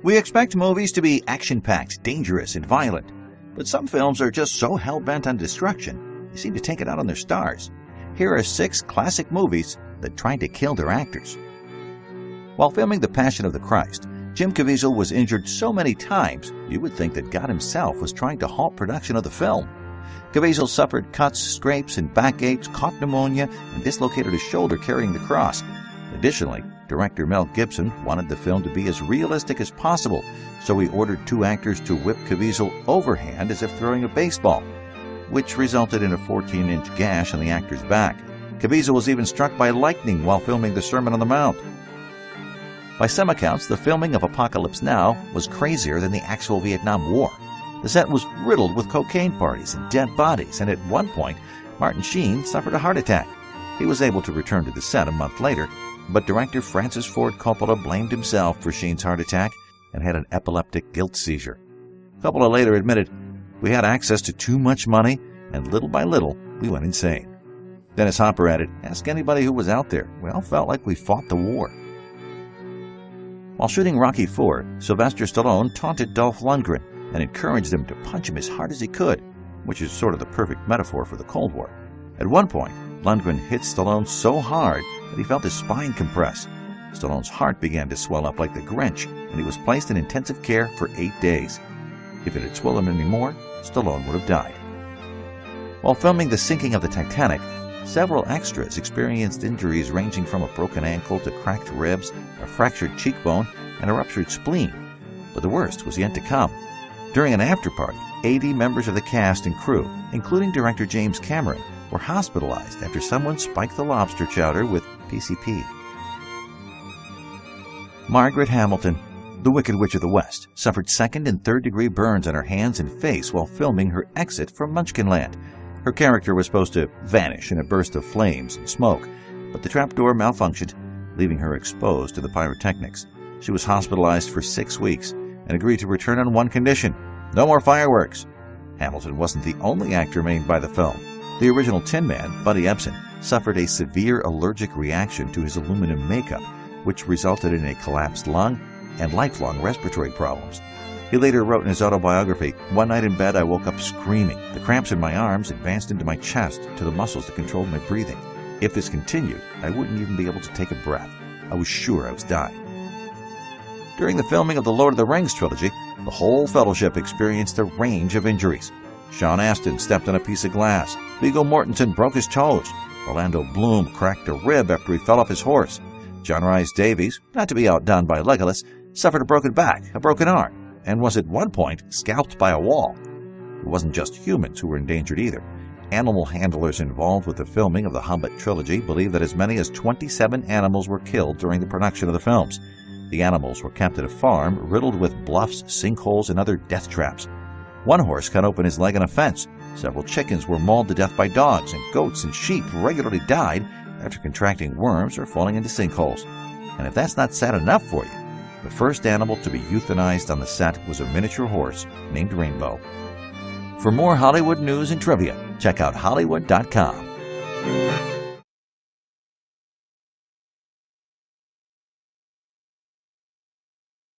We expect movies to be action-packed, dangerous, and violent, but some films are just so hell-bent on destruction, they seem to take it out on their stars. Here are 6 classic movies that tried to kill their actors. While filming The Passion of the Christ, Jim Caviezel was injured so many times you would think that God himself was trying to halt production of the film. Caviezel suffered cuts, scrapes, and backaches, caught pneumonia, and dislocated his shoulder carrying the cross. Additionally, director Mel Gibson wanted the film to be as realistic as possible, so he ordered 2 actors to whip Caviezel overhand as if throwing a baseball, which resulted in a 14-inch gash on the actor's back. Caviezel was even struck by lightning while filming the Sermon on the Mount. By some accounts, the filming of Apocalypse Now was crazier than the actual Vietnam War. The set was riddled with cocaine parties and dead bodies, and at one point, Martin Sheen suffered a heart attack. He was able to return to the set a month later, but director Francis Ford Coppola blamed himself for Sheen's heart attack and had an epileptic guilt seizure. Coppola later admitted, "We had access to too much money, and little by little, we went insane." Dennis Hopper added, "Ask anybody who was out there. We all felt like we fought the war." While shooting Rocky IV, Sylvester Stallone taunted Dolph Lundgren and encouraged him to punch him as hard as he could, which is sort of the perfect metaphor for the Cold War. At one point, Lundgren hit Stallone so hard that he felt his spine compress. Stallone's heart began to swell up like the Grinch, and he was placed in intensive care for 8 days. If it had swollen any more, Stallone would have died. While filming the sinking of the Titanic, several extras experienced injuries ranging from a broken ankle to cracked ribs, a fractured cheekbone, and a ruptured spleen. But the worst was yet to come. During an after-party, 80 members of the cast and crew, including director James Cameron, were hospitalized after someone spiked the lobster chowder with PCP. Margaret Hamilton, the Wicked Witch of the West, suffered 2nd and 3rd-degree burns on her hands and face while filming her exit from Munchkinland. Her character was supposed to vanish in a burst of flames and smoke, but the trapdoor malfunctioned, leaving her exposed to the pyrotechnics. She was hospitalized for 6 weeks and agreed to return on one condition: no more fireworks. Hamilton wasn't the only actor maimed by the film. The original Tin Man, Buddy Ebsen, suffered a severe allergic reaction to his aluminum makeup, which resulted in a collapsed lung and lifelong respiratory problems. He later wrote in his autobiography, "One night in bed I woke up screaming. The cramps in my arms advanced into my chest to the muscles that controlled my breathing. If this continued, I wouldn't even be able to take a breath. I was sure I was dying." During the filming of the Lord of the Rings trilogy, the whole fellowship experienced a range of injuries. Sean Astin stepped on a piece of glass. Viggo Mortensen broke his toes. Orlando Bloom cracked a rib after he fell off his horse. John Rhys Davies, not to be outdone by Legolas, suffered a broken back, a broken arm, and was at one point scalped by a wall. It wasn't just humans who were endangered either. Animal handlers involved with the filming of the Hobbit trilogy believe that as many as 27 animals were killed during the production of the films. The animals were kept at a farm riddled with bluffs, sinkholes, and other death traps. One horse cut open his leg on a fence. Several chickens were mauled to death by dogs, and goats and sheep regularly died after contracting worms or falling into sinkholes. And if that's not sad enough for you, the first animal to be euthanized on the set was a miniature horse named Rainbow. For more Hollywood news and trivia, check out Hollywood.com.